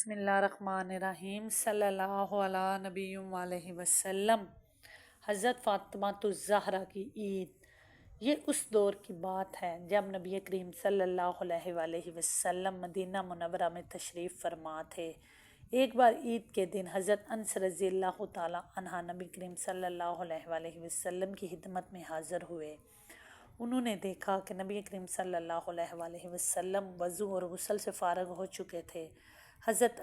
بسم اللہ الرحمن الرحیم صلی اللہ علیہ نبی علیہ وسلم۔ حضرت فاطمہ الزہرا کی عید یہ اس دور کی بات ہے جب نبی کریم صلی اللہ علیہ وآلہ وسلم مدینہ منورہ میں تشریف فرما تھے۔ ایک بار عید کے دن حضرت انس رضی اللہ تعالیٰ عنہ نبی کریم صلی اللہ علیہ وآلہ وسلم کی خدمت میں حاضر ہوئے۔ انہوں نے دیکھا کہ نبی کریم صلی اللہ علیہ وآلہ وسلم وضو اور غسل سے فارغ ہو چکے تھے۔ حضرت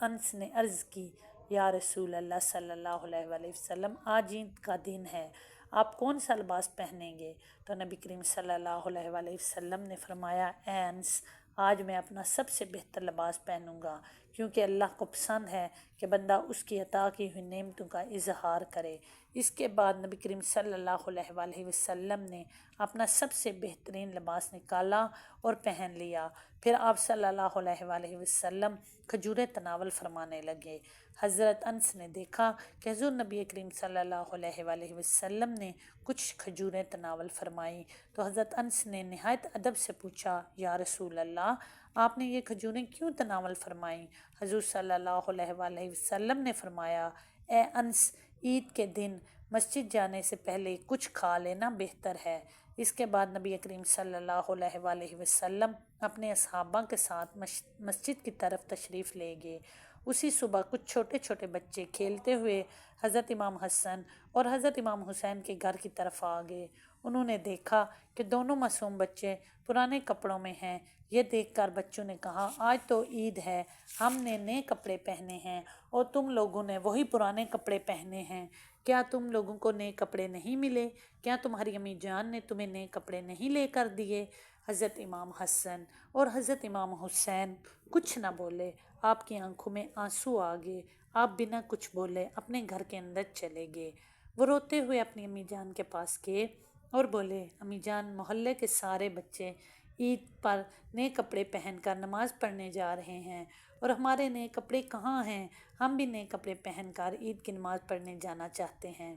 انس نے عرض کی، یا رسول اللہ صلی اللہ علیہ وآلہ وسلم، آج عید کا دن ہے، آپ کون سا لباس پہنیں گے؟ تو نبی کریم صلی اللہ علیہ وآلہ وسلم نے فرمایا، اے انس، آج میں اپنا سب سے بہتر لباس پہنوں گا، کیونکہ اللہ کو پسند ہے کہ بندہ اس کی عطا کی ہوئی نعمتوں کا اظہار کرے۔ اس کے بعد نبی کریم صلی اللہ علیہ وآلہ وسلم نے اپنا سب سے بہترین لباس نکالا اور پہن لیا۔ پھر آپ صلی اللہ علیہ وآلہ وسلم کھجوریں تناول فرمانے لگے۔ حضرت انس نے دیکھا کہ حضور نبی کریم صلی اللہ علیہ وآلہ وسلم نے کچھ کھجوریں تناول فرمائی تو حضرت انس نے نہایت ادب سے پوچھا، یا رسول اللہ، آپ نے یہ کھجوریں کیوں تناول فرمائیں؟ حضور صلی اللہ علیہ وآلہ وسلم نے فرمایا، اے انس، عید کے دن مسجد جانے سے پہلے کچھ کھا لینا بہتر ہے۔ اس کے بعد نبی کریم صلی اللہ علیہ وآلہ وسلم اپنے اصحابہ کے ساتھ مسجد کی طرف تشریف لے گئے۔ اسی صبح کچھ چھوٹے چھوٹے بچے کھیلتے ہوئے حضرت امام حسن اور حضرت امام حسین کے گھر کی طرف آ گئے۔ انہوں نے دیکھا کہ دونوں معصوم بچے پرانے کپڑوں میں ہیں۔ یہ دیکھ کر بچوں نے کہا، آج تو عید ہے، ہم نے نئے کپڑے پہنے ہیں اور تم لوگوں نے وہی پرانے کپڑے پہنے ہیں۔ کیا تم لوگوں کو نئے کپڑے نہیں ملے؟ کیا تمہاری امی جان نے تمہیں نئے کپڑے نہیں لے کر دیے؟ حضرت امام حسن اور حضرت امام حسین کچھ نہ بولے۔ آپ کی آنکھوں میں آنسو آ گئے۔ آپ بنا کچھ بولے اپنے گھر کے اندر چلے گئے۔ وہ روتے ہوئے اپنی امی جان کے پاس گئے اور بولے، امی جان، محلے کے سارے بچے عید پر نئے کپڑے پہن کر نماز پڑھنے جا رہے ہیں اور ہمارے نئے کپڑے کہاں ہیں؟ ہم بھی نئے کپڑے پہن کر عید کی نماز پڑھنے جانا چاہتے ہیں۔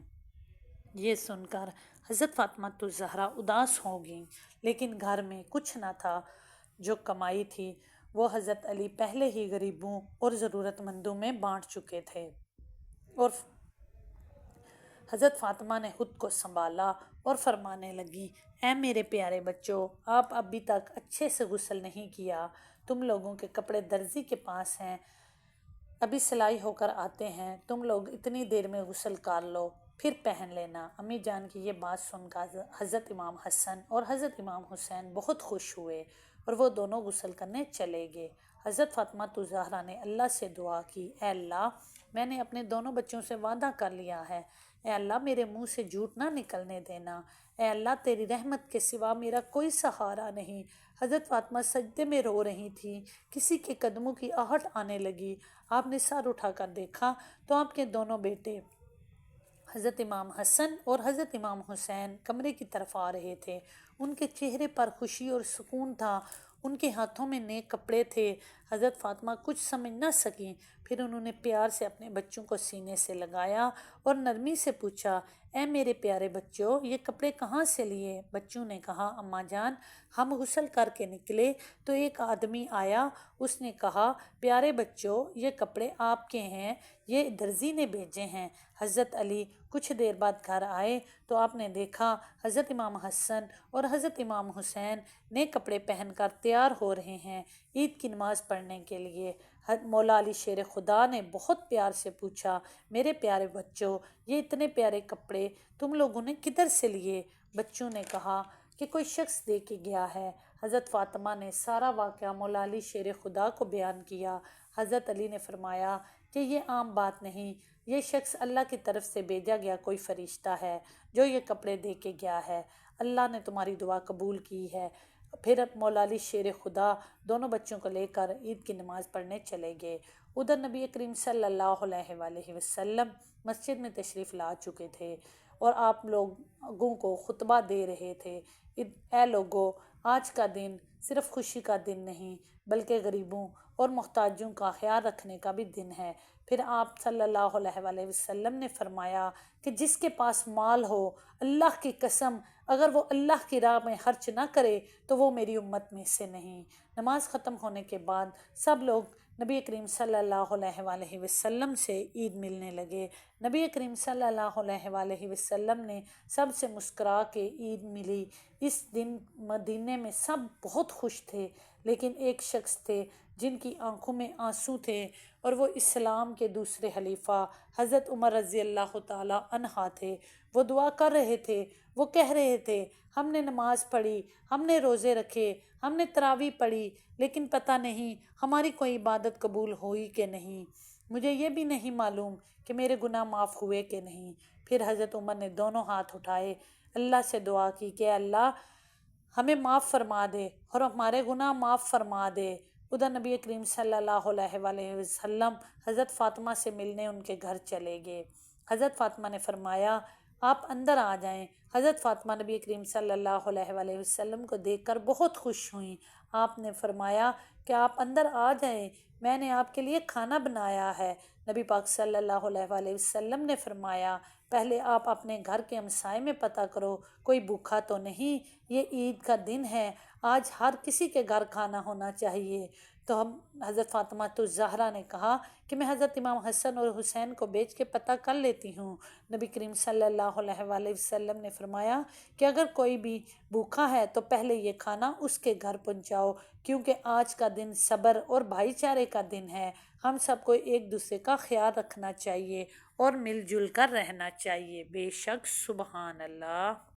یہ سن کر حضرت فاطمہ الزہرا اداس ہو گئیں، لیکن گھر میں کچھ نہ تھا۔ جو کمائی تھی وہ حضرت علی پہلے ہی غریبوں اور ضرورت مندوں میں بانٹ چکے تھے، اور حضرت فاطمہ نے خود کو سنبھالا اور فرمانے لگی، اے میرے پیارے بچوں، آپ ابھی تک اچھے سے غسل نہیں کیا۔ تم لوگوں کے کپڑے درزی کے پاس ہیں، ابھی سلائی ہو کر آتے ہیں، تم لوگ اتنی دیر میں غسل کر لو، پھر پہن لینا۔ امی جان کی یہ بات سن کر حضرت امام حسن اور حضرت امام حسین بہت خوش ہوئے اور وہ دونوں غسل کرنے چلے گئے۔ حضرت فاطمہ الزہرا نے اللہ سے دعا کی، اے اللہ، میں نے اپنے دونوں بچوں سے وعدہ کر لیا ہے، اے اللہ میرے منہ سے جھوٹ نہ نکلنے دینا، اے اللہ تیری رحمت کے سوا میرا کوئی سہارا نہیں۔ حضرت فاطمہ سجدے میں رو رہی تھیں، کسی کے قدموں کی آہٹ آنے لگی۔ آپ نے سر اٹھا کر دیکھا تو آپ کے دونوں بیٹے حضرت امام حسن اور حضرت امام حسین کمرے کی طرف آ رہے تھے۔ ان کے چہرے پر خوشی اور سکون تھا، ان کے ہاتھوں میں نئے کپڑے تھے۔ حضرت فاطمہ کچھ سمجھ نہ سکیں، پھر انہوں نے پیار سے اپنے بچوں کو سینے سے لگایا اور نرمی سے پوچھا، اے میرے پیارے بچوں، یہ کپڑے کہاں سے لیے؟ بچوں نے کہا، اماں جان، ہم غسل کر کے نکلے تو ایک آدمی آیا، اس نے کہا، پیارے بچوں، یہ کپڑے آپ کے ہیں، یہ درزی نے بھیجے ہیں۔ حضرت علی کچھ دیر بعد گھر آئے تو آپ نے دیکھا حضرت امام حسن اور حضرت امام حسین نئے کپڑے پہن کر تیار ہو رہے ہیں عید کی نماز پڑھنے کے لیے۔ مولا علی شیر خدا نے بہت پیار سے پوچھا، میرے پیارے بچوں، یہ اتنے پیارے کپڑے تم لوگوں نے کدھر سے لیے؟ بچوں نے کہا کہ کوئی شخص دے کے گیا ہے۔ حضرت فاطمہ نے سارا واقعہ مولا علی شیر خدا کو بیان کیا۔ حضرت علی نے فرمایا کہ یہ عام بات نہیں، یہ شخص اللہ کی طرف سے بھیجا گیا کوئی فرشتہ ہے جو یہ کپڑے دے کے گیا ہے۔ اللہ نے تمہاری دعا قبول کی ہے۔ پھر مولا علی شیر خدا دونوں بچوں کو لے کر عید کی نماز پڑھنے چلے گئے۔ ادھر نبی کریم صلی اللہ علیہ وآلہ وسلم مسجد میں تشریف لا چکے تھے اور آپ لوگوں کو خطبہ دے رہے تھے، اے لوگو، آج کا دن صرف خوشی کا دن نہیں بلکہ غریبوں اور محتاجوں کا خیال رکھنے کا بھی دن ہے۔ پھر آپ صلی اللہ علیہ وآلہ وسلم نے فرمایا کہ جس کے پاس مال ہو، اللہ کی قسم، اگر وہ اللہ کی راہ میں خرچ نہ کرے تو وہ میری امت میں سے نہیں۔ نماز ختم ہونے کے بعد سب لوگ نبی کریم صلی اللہ علیہ وآلہ وسلم سے عید ملنے لگے۔ نبی کریم صلی اللہ علیہ وآلہ وسلم نے سب سے مسکرا کے عید ملی۔ اس دن مدینے میں سب بہت خوش تھے، لیکن ایک شخص تھے جن کی آنکھوں میں آنسو تھے، اور وہ اسلام کے دوسرے خلیفہ حضرت عمر رضی اللہ تعالی عنہ تھے۔ وہ دعا کر رہے تھے، وہ کہہ رہے تھے ہم نے نماز پڑھی، ہم نے روزے رکھے، ہم نے تراویح پڑھی، لیکن پتہ نہیں ہماری کوئی عبادت قبول ہوئی کہ نہیں، مجھے یہ بھی نہیں معلوم کہ میرے گناہ معاف ہوئے کہ نہیں۔ پھر حضرت عمر نے دونوں ہاتھ اٹھائے، اللہ سے دعا کی کہ اللہ ہمیں معاف فرما دے اور ہمارے گناہ معاف فرما دے۔ ادھر نبی کریم صلی اللہ علیہ وآلہ وسلم حضرت فاطمہ سے ملنے ان کے گھر چلے گئے۔ حضرت فاطمہ نے فرمایا آپ اندر آ جائیں۔ حضرت فاطمہ نبی کریم صلی اللہ علیہ وآلہ وسلم کو دیکھ کر بہت خوش ہوئیں۔ آپ نے فرمایا کہ آپ اندر آ جائیں، میں نے آپ کے لیے کھانا بنایا ہے۔ نبی پاک صلی اللہ علیہ وآلہ وسلم نے فرمایا پہلے آپ اپنے گھر کے ہمسائے میں پتہ کرو کوئی بھوکا تو نہیں، یہ عید کا دن ہے، آج ہر کسی کے گھر کھانا ہونا چاہیے۔ تو حضرت فاطمہ الزہرا نے کہا کہ میں حضرت امام حسن اور حسین کو بھیج کے پتہ کر لیتی ہوں۔ نبی کریم صلی اللہ علیہ وآلہ وسلم نے فرمایا کہ اگر کوئی بھی بھوکا ہے تو پہلے یہ کھانا اس کے گھر پہنچاؤ، کیونکہ آج کا دن صبر اور بھائی چارے کا دن ہے۔ ہم سب کو ایک دوسرے کا خیال رکھنا چاہیے اور مل جل کر رہنا چاہیے۔ بے شک سبحان اللہ۔